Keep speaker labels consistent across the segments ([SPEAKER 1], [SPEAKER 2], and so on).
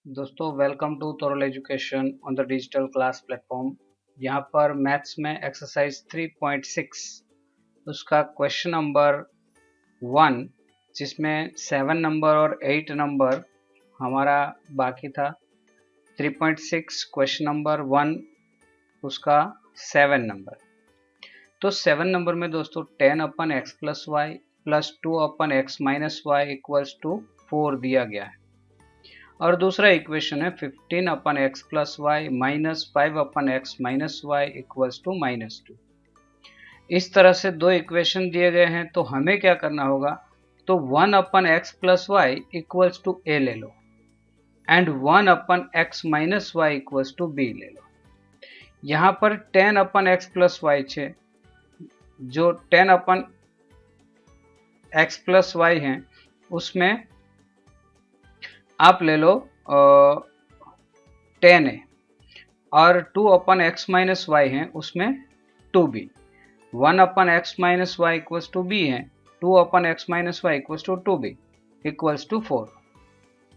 [SPEAKER 1] दोस्तों welcome to थोरल education on the digital class platform. यहाँ पर मैथ्स में एक्सरसाइज 3.6 उसका क्वेश्चन नंबर 1 जिसमें 7 नंबर और 8 नंबर हमारा बाकी था। 3.6 क्वेश्चन नंबर 1 उसका 7 नंबर। तो 7 नंबर में दोस्तों 10 upon x plus Y plus 2 upon x minus Y equals to 4 दिया गया है। और दूसरा इक्वेशन है 15 upon x plus y minus 5 upon x minus Y equals to -2। इस तरह से दो इक्वेशन दिए गए हैं, तो हमें क्या करना होगा, तो 1 upon x plus Y equals to A ले लो and 1 upon x minus Y equals to B ले लो। यहाँ पर 10 अपन एक्स प्लस वाई है, जो 10 अपन एक्स प्लस वाई है उसमें आप ले लो 10a और 2 अपन एक्स माइनस वाई है उसमें 2b। 1 upon x minus Y equals to b है, 2 upon x minus Y equals to 2b equals to 4।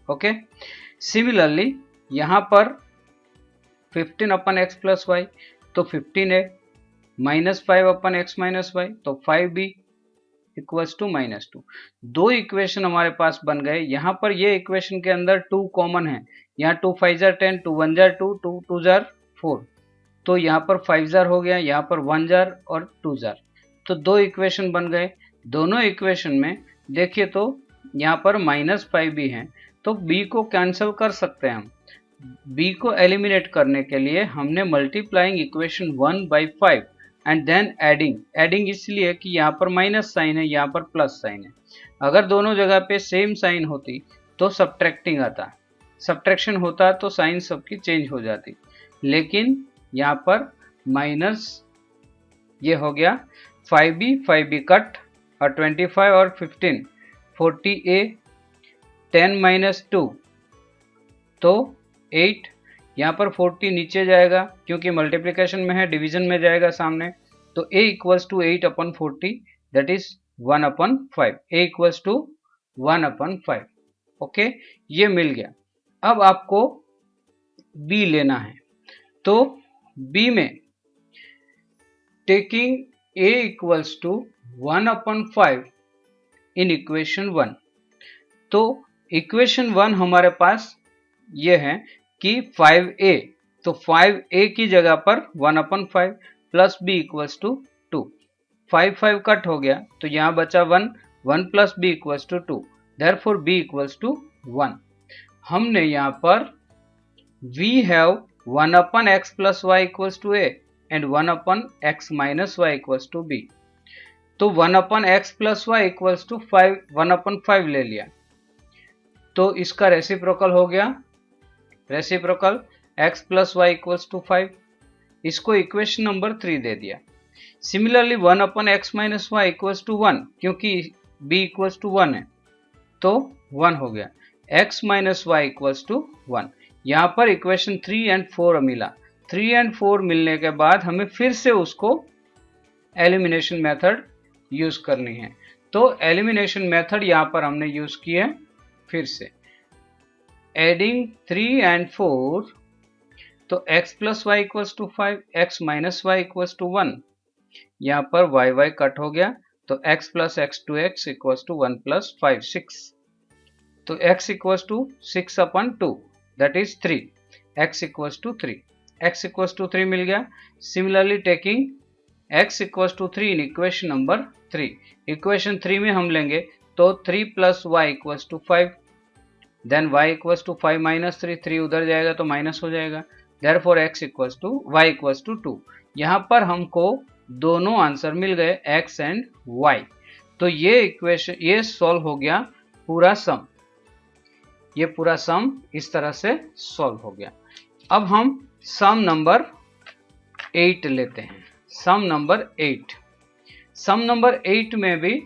[SPEAKER 1] Okay, similarly यहाँ पर 15 अपन एक्स प्लस वाई तो 15a minus 5 upon x minus y तो 5b equals to -2। दो equation हमारे पास बन गए। यहाँ पर ये इक्वेशन के अंदर 2 कॉमन है, यहाँ 2 5 जार 10, 2 1 जार 2, 2 2 जार 4, तो यहाँ पर 5 जार हो गया, यहाँ पर 1 जार और 2 जार, तो दो इक्वेशन बन गए। दोनों इक्वेशन में देखिए तो यहाँ पर -5 भी है, तो b को कैंसिल कर सकते हैं हम। b को एलिमिनेट करने के लिए हमने multiplying equation 1 by 5 and then adding इसलिए कि यहाँ पर माइनस साइन है, यहाँ पर प्लस साइन है। अगर दोनों जगह पे सेम साइन होती तो सब्ट्रैक्टिंग आता, सब्ट्रैक्शन होता तो साइन सबकी चेंज हो जाती, लेकिन यहाँ पर माइनस ये हो गया 5b कट और 25 और 15 40a 10 माइनस 2 तो 8। यहाँ पर 40 नीचे जाएगा क्योंकि मल्टीप्लिकेशन में है, डिवीजन में जाएगा सामने, तो a equals to 8 upon 40 that is 1 upon 5। a equals to 1 upon 5। Okay, ये मिल गया। अब आपको b लेना है, तो b में taking a equals to 1 upon 5 in equation 1, तो इक्वेशन 1 हमारे पास ये है कि 5a, तो 5a की जगह पर 1 upon 5 plus b equals to 2। 5 cut हो गया तो यहाँ बचा 1 plus b equals to 2, therefore b equals to 1। हमने यहाँ पर we have 1 upon x plus Y equals to a and 1 upon x minus Y equals to b, तो 1 upon x plus Y equals to 1 upon 5 ले लिया, तो इसका reciprocal हो गया, reciprocal x plus Y equals to 5। इसको equation number 3 दे दिया। Similarly 1 upon x minus Y equals to 1, क्योंकि b इक्वल्स टू 1 है तो 1 हो गया, x minus Y equals to 1। यहाँ पर इक्वेशन 3 एंड 4 मिला। 3 एंड 4 मिलने के बाद हमें फिर से उसको एलिमिनेशन मेथड यूज करनी है, तो एलिमिनेशन मेथड यहाँ पर हमने यूज की है। फिर से एडिंग 3 एंड 4, तो x plus Y equals to 5, x minus Y equals to 1, यहाँ पर y कट हो गया, तो x plus X to X equals to 1 plus 5 6, तो x equals to 6 upon 2 that is 3, x equals to 3, x equals to 3 मिल गया। Similarly taking x equals to 3 in equation number 3, equation 3 में हम लेंगे तो 3 plus Y equals to 5, then y equals to 5 minus 3, 3 उधर जाएगा तो माइनस हो जाएगा, therefore x equals to y equals to 2। यहाँ पर हमको दोनों आंसर मिल गए x एंड y, तो ये इक्वेशन ये सॉल्व हो गया पूरा सम, ये पूरा सम इस तरह से सॉल्व हो गया। अब हम सम नंबर 8 लेते हैं। सम नंबर 8, सम नंबर 8 में भी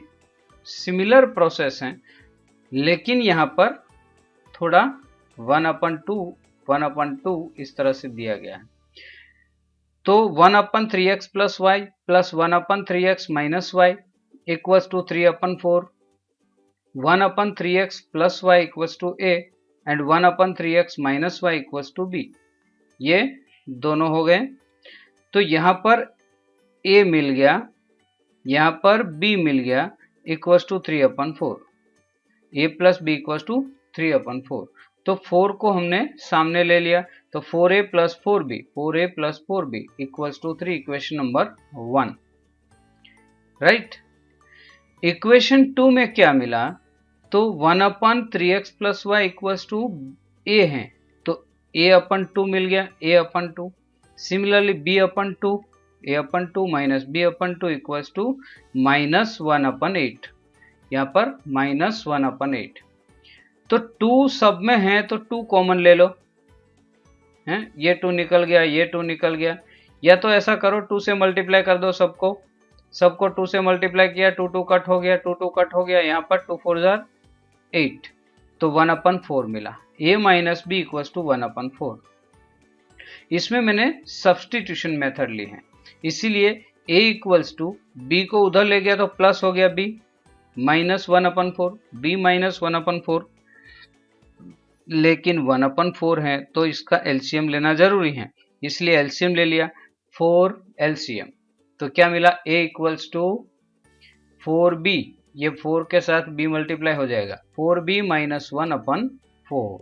[SPEAKER 1] सिमिलर प्रोसेस है, लेकिन यहाँ पर थोड़ा 1 अपन 2 इस तरह से दिया गया है, तो 1 upon 3x plus Y plus 1 upon 3x minus Y equals to 3 upon 4, 1 upon 3x plus Y equals to a and 1/3x minus Y equals to B, ये दोनों हो गए। तो यहाँ पर a मिल गया, यहाँ पर b मिल गया, equals to 3/4, a plus B equals to 3/4। तो 4 को हमने सामने ले लिया, तो 4a plus 4b, 4a plus 4b equals to 3, equation number 1, right. Equation 2 में क्या मिला, तो 1/3x plus Y equals to a है, तो a/2 मिल गया, a/2। Similarly b/2, a/2 minus b/2 equals to -1/8, यहाँ पर -1/8। तो 2 सब में है तो 2 कॉमन ले लो, हैं, ये 2 निकल गया, ये 2 निकल गया, या तो ऐसा करो 2 से मल्टीप्लाई कर दो सबको 2 से मल्टीप्लाई किया, 2 2 कट हो गया, 2 2 कट हो गया, यहाँ पर 2 4 जार 8, तो 1/4 मिला, a minus B equals to 1/4। इसमें मैंने सब्सटीट्यूशन मेथड ली है, इसीलिए a इक्वल्स टू b को उधर ले गया तो प्लस हो गया b माइनस 1/4, b माइनस 1/4, लेकिन 1/4 है तो इसका एलसीएम लेना जरूरी है, इसलिए एलसीएम ले लिया, 4 एलसीएम। तो क्या मिला, a इक्वल्स टू 4b, ये 4 के साथ b मल्टीप्लाई हो जाएगा, 4b माइनस 1/4।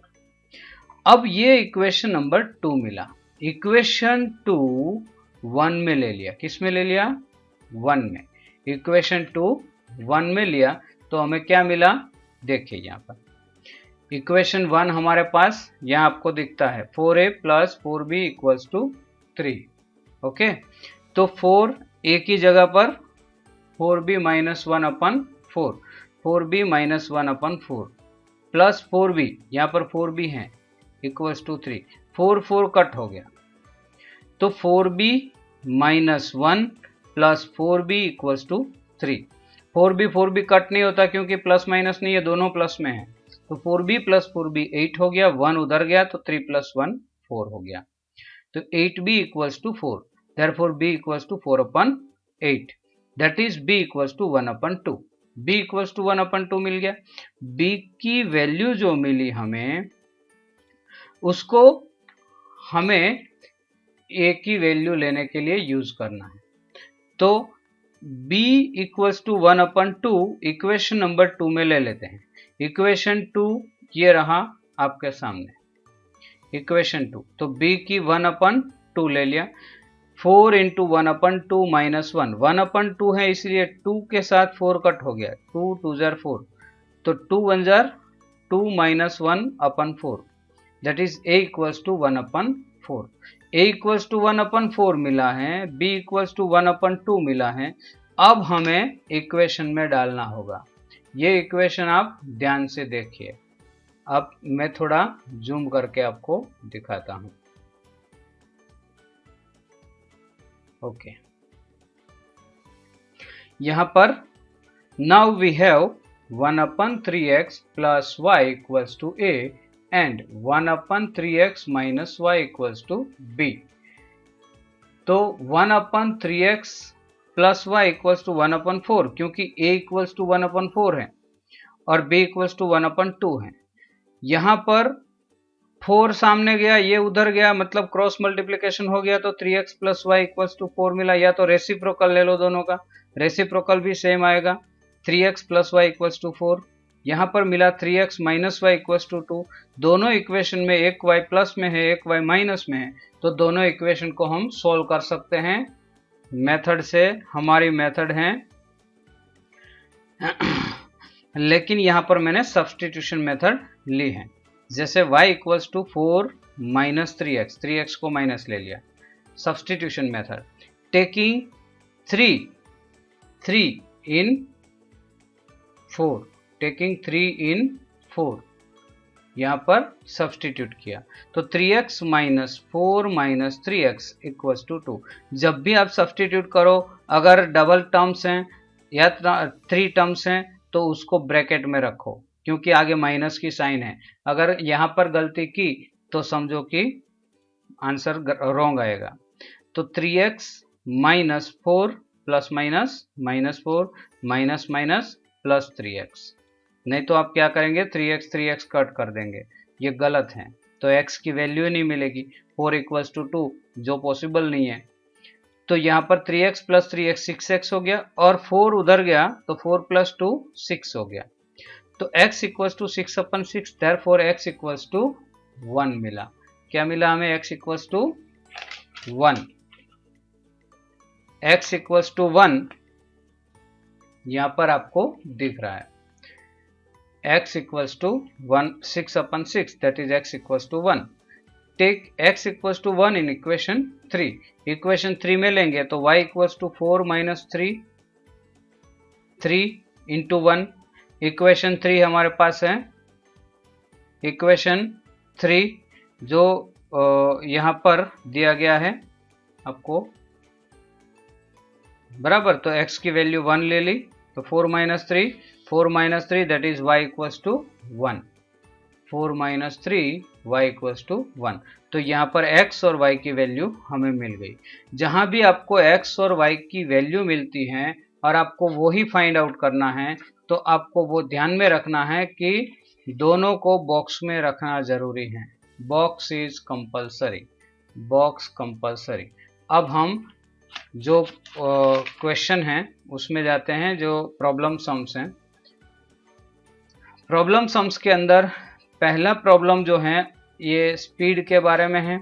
[SPEAKER 1] अब ये इक्वेशन नंबर 2 मिला। इक्वेशन 2 1 में ले लिया, किस में ले लिया, 1 में। इक्वेशन 2 1 में लिया तो हमें क्या मिला, देखिए यहाँ पर इक्वेशन 1 हमारे पास यहाँ आपको दिखता है 4a plus 4b equals to 3, okay. तो 4a की जगह पर 4b minus 1/4, 4b minus 1/4 plus 4b, यहाँ पर 4b है, इक्वल्स टू 3, 4 4 कट हो गया, तो 4b minus 1 plus 4b equals to 3। 4b cut नहीं होता क्योंकि प्लस माइनस नहीं है, दोनों प्लस में है, तो 4b प्लस 4b 8 हो गया, 1 उधर गया तो 3 प्लस 1 4 हो गया, तो 8b equals to 4, therefore b equals to 4/8, that is b equals to 1/2, b equals to 1/2 मिल गया। b की वैल्यू जो मिली हमें, उसको हमें a की वैल्यू लेने के लिए यूज करना है, तो b equals to 1/2 equation number 2 में ले लेते हैं। इक्वेशन 2 ये रहा आपके सामने, इक्वेशन 2, तो b की 1/2 ले लिया, 4 इंटू 1/2 माइनस 1, 1/2 है इसलिए 2 के साथ 4 कट हो गया, 2 2 जार 4, तो 2 1 जार 2 minus 1/4, that is a equals to 1/4। a equals to 1/4 मिला है, b इक्वल्स टू 1/2 मिला है। अब हमें इक्वेशन में डालना होगा, ये इक्वेशन आप ध्यान से देखिए। अब मैं थोड़ा जूम करके आपको दिखाता हूं, ओके। यहां पर now we have 1/3x plus y equals to a and 1/3x minus y equals to b। तो 1/3x plus y equals to 1/4, क्योंकि a इक्वल्स टू 1/4 है और b इक्वल्स टू 1/2 है। यहां पर 4 सामने गया, ये उधर गया, मतलब क्रॉस मल्टीप्लिकेशन हो गया, तो 3x plus Y equals to 4 मिला। या तो रेसिप्रोकल ले लो दोनों का, रेसिप्रोकल भी सेम आएगा, 3x plus Y equals to 4। यहाँ पर मिला 3x minus Y equals to 2। दोनों इक्वेशन में एक y प्लस में है, एक y माइनस में है, तो दोनों इक्वेशन को हम सोल्व कर सकते हैं मेथड से। हमारी मेथड है लेकिन यहाँ पर मैंने सब्सटीट्यूशन मेथड ली है। जैसे y equals to 4 minus 3x, 3x को माइनस ले लिया, सब्सटीट्यूशन मेथड, टेकिंग 3 इन 4, टेकिंग 3 इन 4, यहाँ पर सब्सटीट्यूट किया, तो 3x minus 4 minus 3x equals to 2। जब भी आप सब्सटीट्यूट करो, अगर डबल टर्म्स हैं या 3 टर्म्स हैं तो उसको ब्रैकेट में रखो, क्योंकि आगे माइनस की साइन है। अगर यहाँ पर गलती की तो समझो कि आंसर रॉन्ग आएगा। तो 3x minus 4 plus minus minus 4 minus minus plus 3x, नहीं तो आप क्या करेंगे 3x कट कर देंगे, ये गलत है, तो x की वैल्यू नहीं मिलेगी। 4 इक्वल्स टू 2 जो पॉसिबल नहीं है। तो यहाँ पर 3x प्लस 3x 6x हो गया, और 4 उधर गया तो 4 प्लस 2 6 हो गया। तो x equals to 6/6, therefore x equals to 1 मिला। क्या मिला हमें? x equals to 1। x equals to 1 यहाँ पर आपको दिख रहा है। x equals to 1 6/6, that is x equals to 1। Take x equals to 1 in equation 3। Equation 3 में लेंगे तो y equals to 4 minus 3 into 1। Equation 3 हमारे पास है, इक्वेशन 3 जो यहाँ पर दिया गया है आपको, बराबर। तो x की वैल्यू 1 ले ली, तो 4 minus 3 that is y equals to 1। 4 minus 3 y equals to 1। तो यहाँ पर x और y की वैल्यू हमें मिल गई। जहाँ भी आपको x और y की वैल्यू मिलती है और आपको वो ही फाइंड आउट करना है, तो आपको वो ध्यान में रखना है कि दोनों को बॉक्स में रखना जरूरी है। Box is compulsory, box compulsory. अब हम जो क्वेश्चन है उसमें जाते हैं, जो प्रॉब्लम सम्स हैं। प्रॉब्लम सम्स के अंदर पहला प्रॉब्लम जो है ये स्पीड के बारे में है।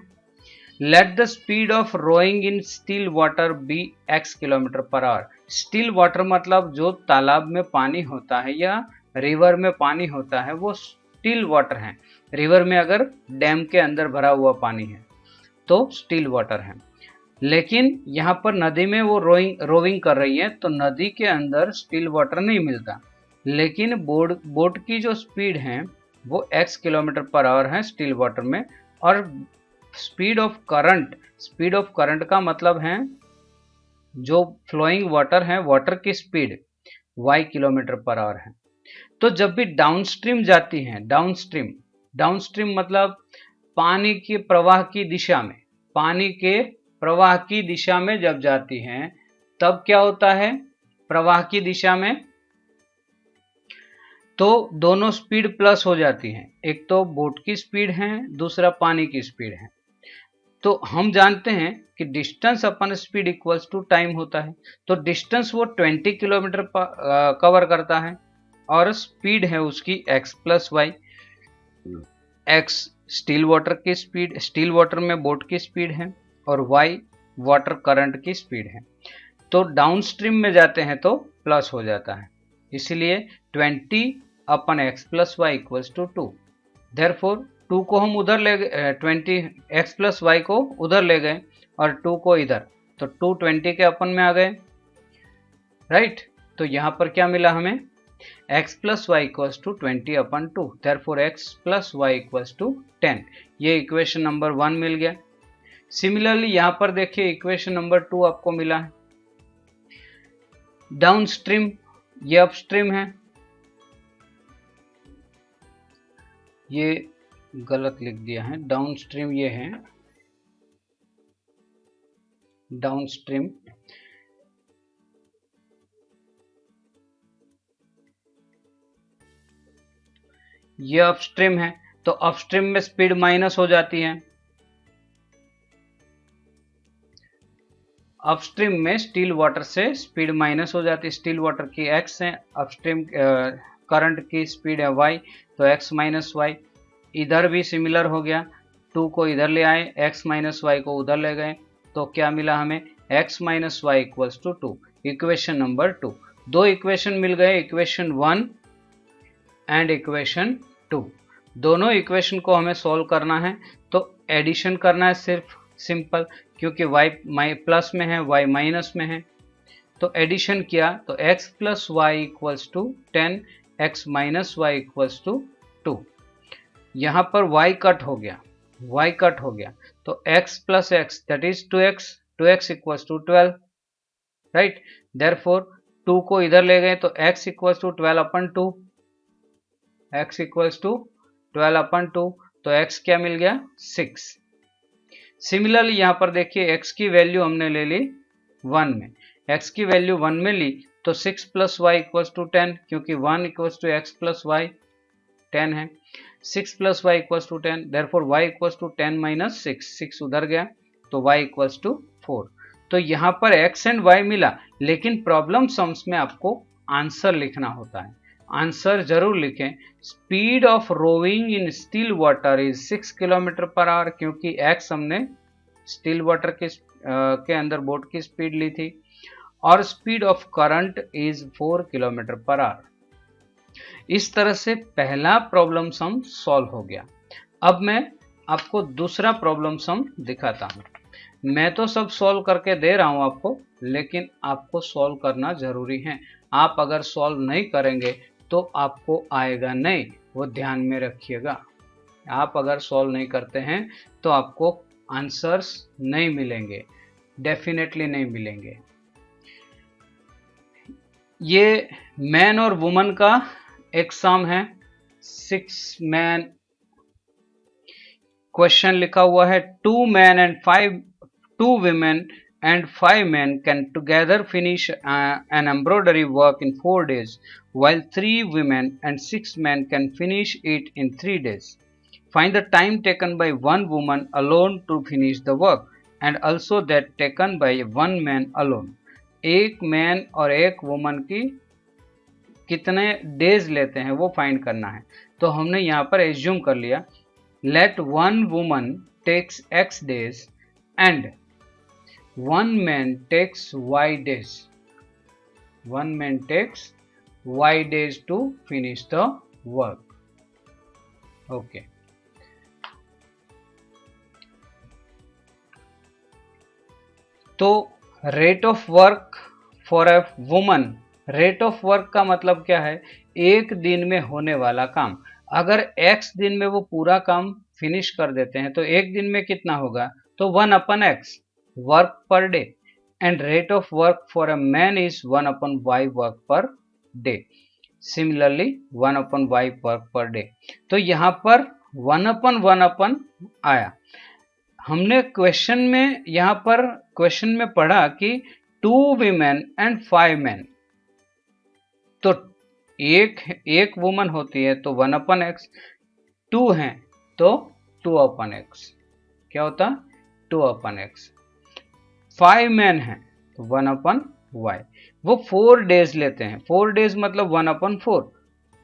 [SPEAKER 1] Let the speed of rowing in still water be x kilometre per hour. Still water मतलब जो तालाब में पानी होता है या रिवर में पानी होता है वो स्टिल वाटर है। रिवर में अगर डैम के अंदर भरा हुआ पानी है तो स्टिल वाटर है। लेकिन यहाँ पर नदी में वो रोविंग कर रही है, तो नदी के अंदर स्टिल वाटर नहीं मिलता। लेकिन बोट की जो स्पीड है वो x किलोमीटर पर आवर है स्टिल वाटर में, और स्पीड ऑफ करंट का मतलब है जो फ्लोइंग वाटर है, वाटर की speed y kilometre per our है। तो जब भी डाउनस्ट्रीम जाती हैं, डाउनस्ट्रीम मतलब पानी के प्रवाह की दिशा में, पानी के प्रवाह की दिशा में जब जाती हैं तब क्या होता है? प्रवाह की दिशा में तो दोनों स्पीड प्लस हो जाती हैं। एक तो बोट की स्पीड है, दूसरा पानी की स्पीड है। तो हम जानते हैं कि distance upon speed equals to time होता है। तो डिस्टेंस वो 20 किलोमीटर कवर करता है, और स्पीड है उसकी x plus y. x still water की स्पीड, स्टिल वाटर में बोट की स्पीड है, और y वाटर करंट की स्पीड है। तो डाउनस्ट्रीम में जाते हैं तो प्लस हो जाता है, इसलिए 20/x plus Y equals to 2। Therefore 2 को हम उधर ले गए, 20x प्लस वाई को उधर ले गए और 2 को इधर, तो 2 20 के अपन में आ गए, राइट। तो यहाँ पर क्या मिला हमें? x plus Y equals to 20/2, therefore x plus Y equals to 10। ये इक्वेशन नंबर 1 मिल गया। सिमिलरली यहाँ पर देखिए इक्वेशन नंबर 2 आपको मिला है। डाउनस्ट्रीम ये अपस्ट्रीम है, ये गलत लिख दिया है। डाउनस्ट्रीम ये है, डाउनस्ट्रीम। ये अपस्ट्रीम है, तो अपस्ट्रीम में स्पीड माइनस हो जाती है। अपस्ट्रीम में स्टिल वाटर से स्पीड माइनस हो जाती है। स्टिल वाटर की x है, अपस्ट्रीम करंट की स्पीड है y, तो x माइनस वाई। इधर भी सिमिलर हो गया, 2 को इधर ले आए, x माइनस वाई को उधर ले गए, तो क्या मिला हमें? x minus Y equals to 2। Equation number 2। दो इक्वेशन मिल गए, इक्वेशन 1 एंड इक्वेशन 2। दोनों इक्वेशन को हमें सॉल्व करना है, तो एडिशन करना है सिर्फ, सिंपल, क्योंकि y प्लस में है, y माइनस में है। तो एडिशन किया तो x plus Y equals to 10, x minus Y equals to 2। यहाँ पर y कट हो गया, तो x plus x that is 2x equals to 12, right. Therefore 2 को इधर ले गए तो x equals to 12/2, x equals to 12/2, तो x क्या मिल गया? 6। सिमिलरली यहाँ पर देखिए x की वैल्यू हमने ले ली 1 में, x की वैल्यू 1 में ली तो 6 प्लस वाई इक्वल्स टू 10, क्योंकि 1 equals to x plus y 10 है। 6 plus Y equals to 10, therefore y equals to 10 minus 6, 6 उधर गया तो y इक्वल्स टू 4। तो यहाँ पर x एंड y मिला, लेकिन प्रॉब्लम सम्स में आपको आंसर लिखना होता है। आंसर जरूर लिखें। Speed of rowing in still water is 6 kilometre per hour, क्योंकि x हमने स्टिल वाटर के अंदर बोट की स्पीड ली थी, और speed of current is 4 kilometre per hour. इस तरह से पहला प्रॉब्लम सम सॉल्व हो गया। अब मैं आपको दूसरा प्रॉब्लम सम दिखाता हूं। मैं तो सब सॉल्व करके दे रहा हूं आपको, लेकिन आपको सॉल्व करना जरूरी है। आप अगर सॉल्व नहीं करेंगे तो आपको आएगा नहीं, वो ध्यान में रखिएगा। आप अगर सॉल्व नहीं करते हैं तो आपको आंसर्स नहीं मिलेंगे, डेफिनेटली नहीं मिलेंगे। ये मैन और वुमन का एक सम है। 6 मैन, क्वेश्चन लिखा हुआ है 2 man and 2 women and 5 men can together finish an embroidery work in 4 days, while 3 women and 6 men can finish it in 3 days. Find the time taken by 1 woman alone to finish the work and also that taken by 1 man alone. एक man और एक woman की कितने days लेते हैं वो find करना है। तो हमने यहाँ पर एज्यूम कर लिया, let 1 woman takes x days and 1 man takes y days. 1 man takes y days to finish the work. Okay. तो rate of work for a woman, rate of work का मतलब क्या है? एक दिन में होने वाला काम। अगर x दिन में वो पूरा काम फिनिश कर देते हैं तो एक दिन में कितना होगा? तो 1/x work per day, and rate of work for a man is 1/y work per day. Similarly 1/y work per day. तो यहाँ पर 1/1 आया। हमने क्वेश्चन में यहाँ पर क्वेश्चन में पढ़ा कि 2 women and 5 men, तो एक वुमन होती है तो 1/x, 2 हैं तो 2/x, क्या होता? 2/x। 5 मैन हैं तो 1/y। वो 4 डेज लेते हैं, 4 डेज मतलब 1/4,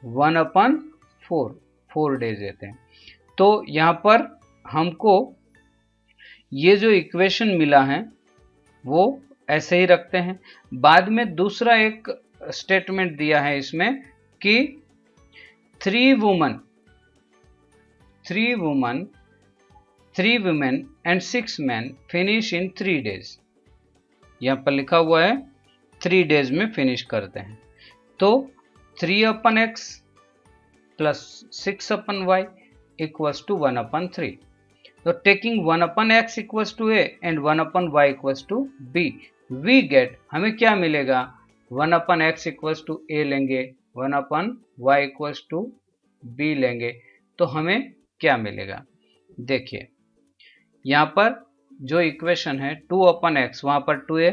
[SPEAKER 1] 1/4, 4 डेज लेते हैं। तो यहाँ पर हमको ये जो इक्वेशन मिला है वो ऐसे ही रखते हैं। बाद में दूसरा एक स्टेटमेंट दिया है इसमें कि 3 women and 6 men finish in 3 days। यहाँ पर लिखा हुआ है 3 डेज में फिनिश करते हैं। तो 3/x plus 6/y equals to 1/3। तो taking 1/x equals to a and 1/y equals to b, we get, हमें क्या मिलेगा? 1/x इक्वल्स टू a लेंगे, 1/y इक्वल्स टू b लेंगे, तो हमें क्या मिलेगा? देखिए यहाँ पर जो इक्वेशन है 2/x वहाँ पर 2a,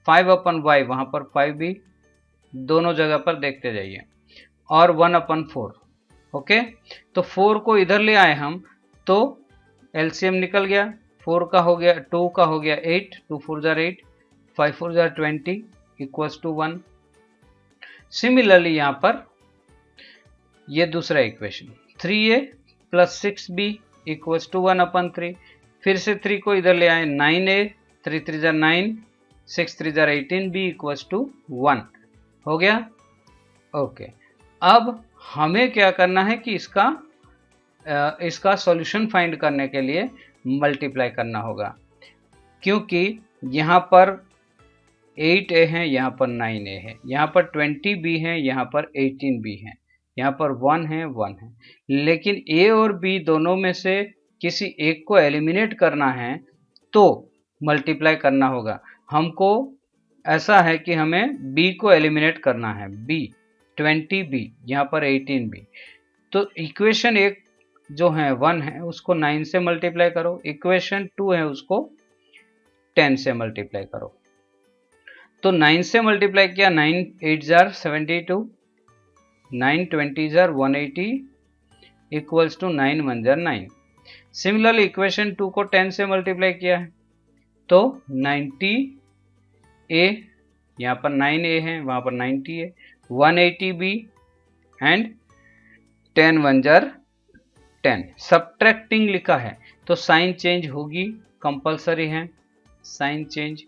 [SPEAKER 1] 5/y वहाँ पर 5b, दोनों जगह पर देखते जाइए, और 1/4। ओके, तो 4 को इधर ले आए हम तो एलसीएम निकल गया। 4 का हो गया, 2 का हो गया 8, 2 4 जार 8, 5 4 जार 20 इक्वल्स टू 1। सिमिलरली यहाँ पर ये दूसरा equation 3a plus 6b equals to 1/3। फिर से 3 को इधर ले आए, 9a, 3 3 jar 9, 6 3 jar 18b equals to 1 हो गया। ओके, अब हमें क्या करना है कि इसका सॉल्यूशन फाइंड करने के लिए मल्टीप्लाई करना होगा, क्योंकि यहाँ पर 8a है, यहाँ पर 9a है, यहाँ पर 20b है, यहाँ पर 18b है, यहाँ पर 1 है, 1 है। लेकिन a और b दोनों में से किसी एक को एलिमिनेट करना है तो मल्टीप्लाई करना होगा। हमको ऐसा है कि हमें b को एलिमिनेट करना है, b 20b, यहाँ पर 18b। तो इक्वेशन एक जो है 1 है उसको 9 से मल्टीप्लाई करो, इक्वेशन 2 है उसको 10 से मल्टीप्लाई करो। तो 9 से मल्टीप्लाई किया, 9 8 जार 72, 9 20 जार 180, इक्वल्स टू 9 1 जा 9। सिमिलरली इक्वेशन 2 को 10 से मल्टीप्लाई किया है तो 90A, यहाँ पर 9A है, वहाँ पर 90 है, 180B एंड 10 1 जार 10। सब्ट्रैक्टिंग लिखा है तो साइन चेंज होगी, कंपलसरी है साइन चेंज।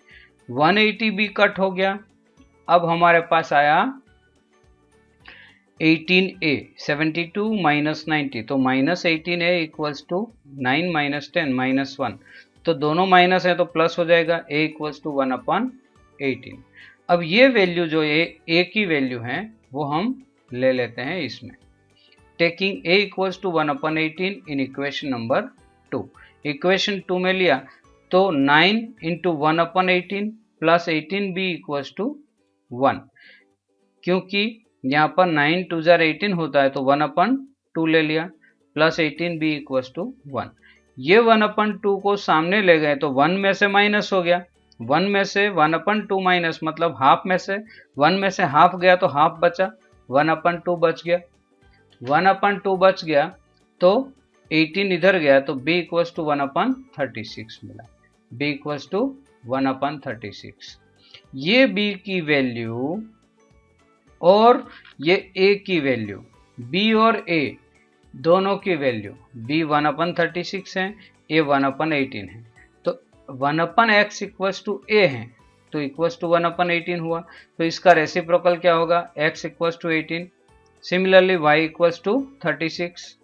[SPEAKER 1] 180B कट हो गया। अब हमारे पास आया 18A, 72 माइनस 90 तो minus 18A equals to 9 minus 10 minus 1, तो दोनों माइनस है तो प्लस हो जाएगा, A इक्वल्स टू 1/18। अब ये वैल्यू जो A की वैल्यू है वो हम ले लेते हैं इसमें, taking A equals to 1/18 in equation number 2। Equation 2 में लिया तो 9 into 1/18 plus 18B equals to 1, क्योंकि यहाँ पर 9 2 जार 18 होता है तो 1/2 ले लिया, प्लस 18B इक्वल्स टू 1। ये 1/2 को सामने ले गए तो 1 में से माइनस हो गया, 1 में से 1/2 माइनस मतलब हाफ में से 1 में से हाफ गया तो हाफ बचा, 1/2 बच गया, 1/2 बच गया तो 18 इधर गया तो B इक्वल्स टू 1/36 मिला, B इक्वल्स टू 1/36। ये B की वैल्यू और ये A की वैल्यू, B और A दोनों की वैल्यू, B 1/36 है, A 1/18 है, तो 1/x इक्वल्स टू A है तो इक्वल्स टू 1/18 हुआ, तो इसका रेसिप्रोकल क्या होगा, x equals to 18। Similarly y equals to 36।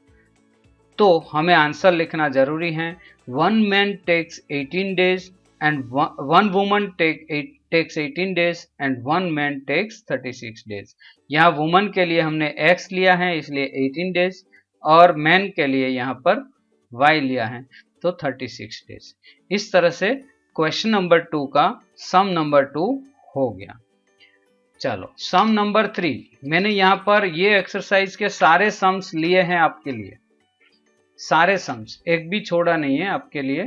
[SPEAKER 1] तो हमें आंसर लिखना जरूरी है, 1 man takes 18 days and 1 woman takes 18 days and 1 man takes 36 days। यहाँ वुमन के लिए हमने x लिया है इसलिए 18 days और मैन के लिए यहाँ पर y लिया है तो 36 days। इस तरह से क्वेश्चन नंबर 2 का सम नंबर 2 हो गया। चलो सम नंबर 3, मैंने यहाँ पर ये एक्सरसाइज के सारे सम्स लिए हैं आपके लिए, सारे सम्स, एक भी छोड़ा नहीं है आपके लिए,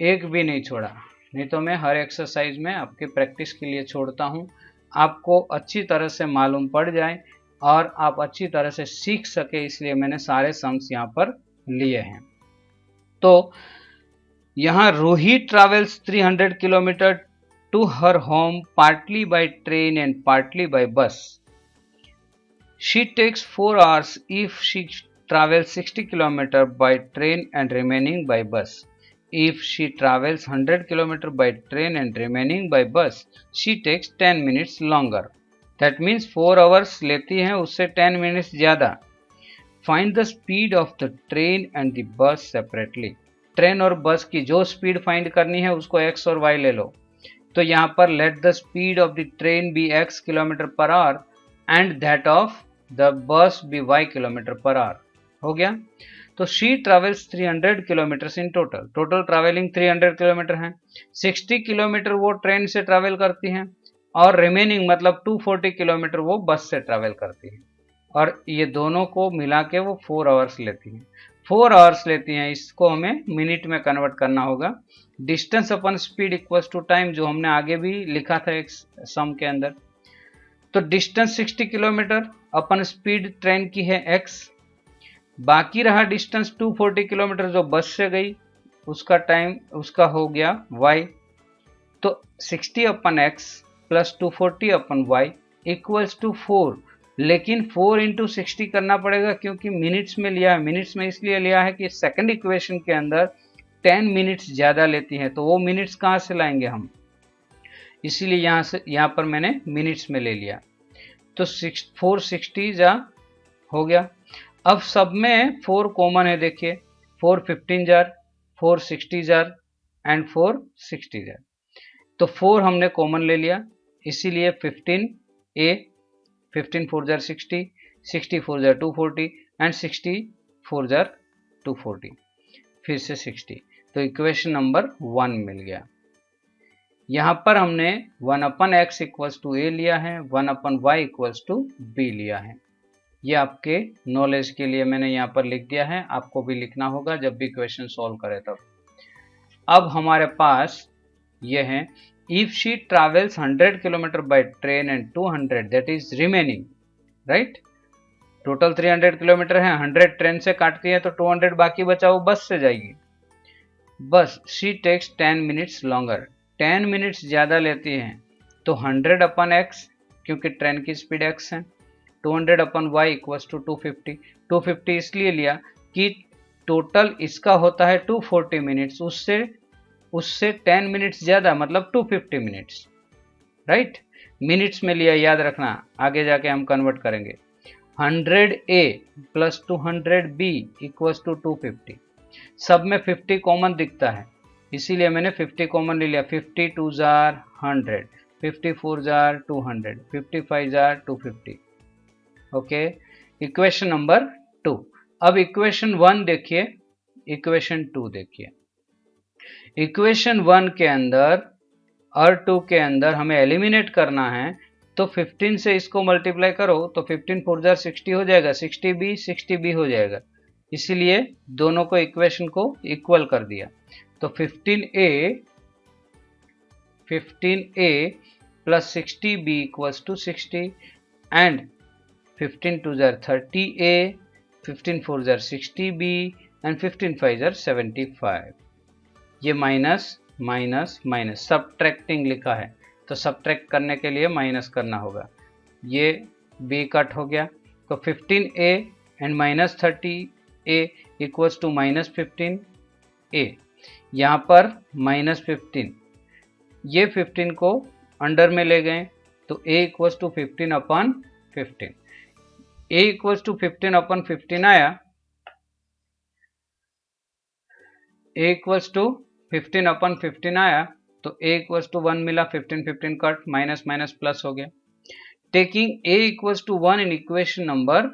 [SPEAKER 1] एक भी नहीं छोड़ा, नहीं तो मैं हर एक्सरसाइज में आपके प्रैक्टिस के लिए छोड़ता हूँ, आपको अच्छी तरह से मालूम पड़ जाए और आप अच्छी तरह से सीख सके, इसलिए मैंने सारे सम्स यहाँ पर लिए हैं। तो यहाँ Ruhi travels 300 kilometre to her home partly by train and partly by bus. She takes 4 hours if she travels 60 kilometer by train and remaining by bus. If she travels 100 kilometer by train and remaining by bus, she takes 10 minutes longer. That means 4 hours लेती है, उससे 10 minutes ज़्यादा। Find the speed of the train and the bus separately. Train और बस की जो speed find करनी है उसको x और y ले लो। तो यहाँ पर let the speed of the train be x kilometre per our and that of the bus be y kilometre per our. हो गया। तो she travels 300 kilometre in total, total travelling 300 kilometre है, 60 kilometre वो train से travel करती हैं और remaining मतलब 240 किलोमीटर वो बस से ट्रैवल करती है, और ये दोनों को मिला के वो 4 आवर्स लेती हैं। 4 आवर्स लेती हैं, इसको हमें मिनट में कन्वर्ट करना होगा। Distance upon speed equals to time, जो हमने आगे भी लिखा था एक सम के अंदर। तो डिस्टेंस 60 किलोमीटर, अपन स्पीड ट्रेन की है x, बाकी रहा डिस्टेंस 240 किलोमीटर जो बस से गई, उसका टाइम उसका हो गया y। तो 60/x plus 240/y equals to 4, लेकिन 4 इंटू 60 करना पड़ेगा क्योंकि मिनट्स में लिया है। मिनट्स में इसलिए लिया है कि सेकंड इक्वेशन के अंदर 10 मिनट्स ज़्यादा लेती है, तो वो मिनट्स कहाँ से लाएंगे हम, इसीलिए यहाँ पर मैंने मिनट्स में ले लिया। तो 460 जा हो गया। अब सब में 4 कॉमन है, देखिए 4 15 जार, 4 60 जार एंड 4 60 जार, तो 4 हमने कॉमन ले लिया, इसीलिए 15a, 15 4 jar 60, 60 4 jar 240 and 60 4 jar 240, फिर से 60, तो इक्वेशन नंबर 1 मिल गया। यहाँ पर हमने 1/x इक्वल्स टू a लिया है, 1/y इक्वल्स टू b लिया है। ये आपके नॉलेज के लिए मैंने यहाँ पर लिख दिया है, आपको भी लिखना होगा जब भी क्वेश्चन सॉल्व करें तब। अब हमारे पास ये है, if she travels 100 kilometre bye train and 200 that is remaining, right. Total 300 kilometre है, 100 ट्रेन से काटती है तो 200 बाकी बचा वो बस से जाएगी। Bus she takes 10 minutes longer, 10 minutes ज़्यादा लेती है, तो 100 अपन एक्स, क्योंकि ट्रेन की स्पीड एक्स है, 200 अपन वाई इक्वल्स टू 250। 250 इसलिए लिया कि टोटल इसका होता है 240 मिनट्स, उससे 10 मिनट्स ज़्यादा, मतलब 250 मिनट्स, राइट। मिनट्स में लिया, याद रखना, आगे जाके हम कन्वर्ट करेंगे। 100A plus 200B equals to 250। सब में 50 कॉमन दिखता है, इसीलिए मैंने 50 कॉमन ले लिया। 50 2 jar 100, 54 jar 200, 55 jar 250। Okay, equation number 2। अब इक्वेशन 1 देखिए, इक्वेशन 2 देखिए। इक्वेशन 1 के अंदर और 2 के अंदर हमें एलिमिनेट करना है, तो 15 से इसको मल्टीप्लाई करो तो 15 4 जार 60 हो जाएगा, 60B हो जाएगा, इसीलिए दोनों को इक्वेशन को इक्वल कर दिया। तो 15A plus 60B equals to 60 and 15 2 जार 30A, 15 4 जार 60B एंड 15 5 जार 75। ये माइनस माइनस माइनस सबट्रैक्टिंग लिखा है, तो सबट्रैक्ट करने के लिए माइनस करना होगा। ये b कट हो गया, तो 15A and minus 30A equals to minus 15A। यहाँ पर माइनस 15, ये 15 को अंडर में ले गए, तो a equals to 15 upon 15। a equals to 15 upon 15 आया, a इक्वल्स टू 15 अपन 15 आया, तो a इक्वल्स टू 1 मिला, 15 15 कट, माइनस माइनस प्लस हो गया। Taking a equals to 1 in equation number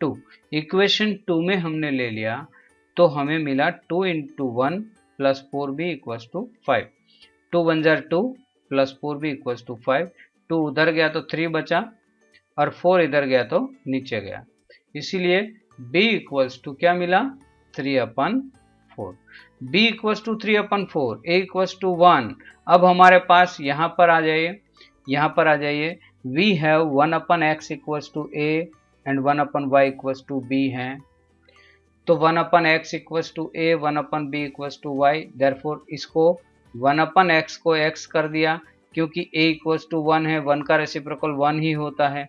[SPEAKER 1] 2, equation 2 में हमने ले लिया, तो हमें मिला 2 into 1 plus 4b equals to 5। 2 1 जार 2 प्लस 4b इक्वल्स टू 5। 2 उधर गया तो 3 बचा, और 4 इधर गया तो नीचे गया, इसीलिए b इक्वल्स टू क्या मिला, 3/4। b equals to 3/4, a equals to 1। अब हमारे पास यहाँ पर आ जाइए, यहाँ पर आ जाइए, we have 1/x equals to a and 1/y equals to b है, तो 1/x equals to a, 1/b equals to y। Therefore इसको 1/x को x कर दिया, क्योंकि a इक्वल्स टू 1 है, 1 का रेसिप्रोकल 1 ही होता है।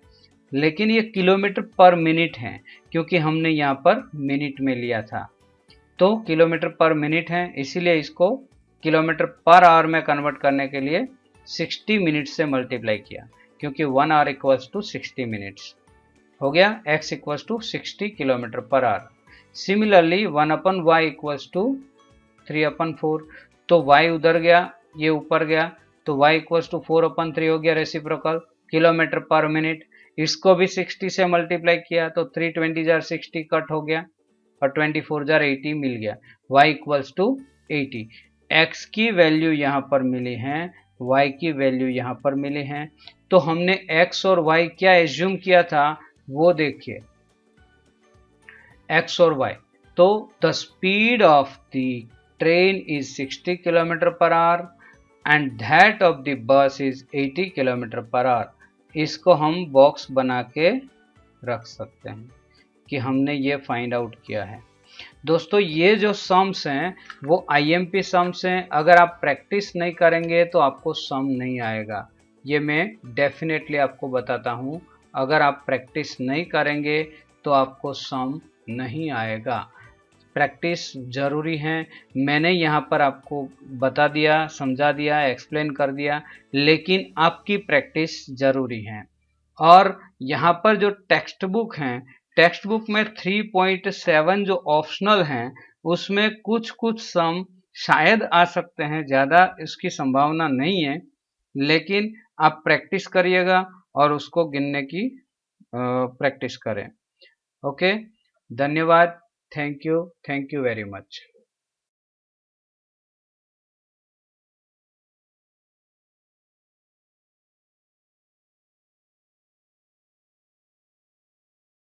[SPEAKER 1] लेकिन ये किलोमीटर पर मिनट है, क्योंकि हमने यहाँ पर मिनट में लिया था, तो किलोमीटर पर मिनट है, इसीलिए इसको किलोमीटर पर आवर में कन्वर्ट करने के लिए 60 मिनट से मल्टीप्लाई किया, क्योंकि 1 आवर इक्वल्स टू 60 मिनट्स हो गया। x equals to 60 kilometre per hour. Similarly 1/y equals to 3/4, तो y उधर गया, ये ऊपर गया, तो y इक्वल्स टू 4/3 हो गया रेसिप्रोकल, किलोमीटर पर मिनट। इसको भी 60 से मल्टीप्लाई किया, तो 320 जार 60 कट हो गया, और 24 जार 80 मिल गया, y इक्वल्स टू 80। x की वैल्यू यहाँ पर मिली है, y की वैल्यू यहाँ पर मिली है, तो हमने x और y क्या एज्यूम किया था वो देखिए, x और y। तो the speed of the train is 60 kilometre per our and that of the bus is 80 kilometre per our. इसको हम बॉक्स बना के रख सकते हैं कि हमने ये फाइंड आउट किया है। दोस्तों ये जो सम्स हैं वो IMP सम्स हैं, अगर आप प्रैक्टिस नहीं करेंगे तो आपको सम नहीं आएगा, ये मैं डेफिनेटली आपको बताता हूँ। अगर आप प्रैक्टिस नहीं करेंगे तो आपको सम नहीं आएगा, प्रैक्टिस जरूरी है। मैंने यहाँ पर आपको बता दिया, समझा दिया, एक्सप्लेन कर दिया, लेकिन आपकी प्रैक्टिस जरूरी है। और यहाँ पर जो टेक्स्ट बुक हैं, टेक्स्ट बुक में 3.7 जो ऑप्शनल हैं उसमें कुछ कुछ सम शायद आ सकते हैं, ज़्यादा इसकी संभावना नहीं है, लेकिन आप प्रैक्टिस करिएगा और उसको गिनने की प्रैक्टिस करें। ओके, धन्यवाद, थैंक यू वेरी मच।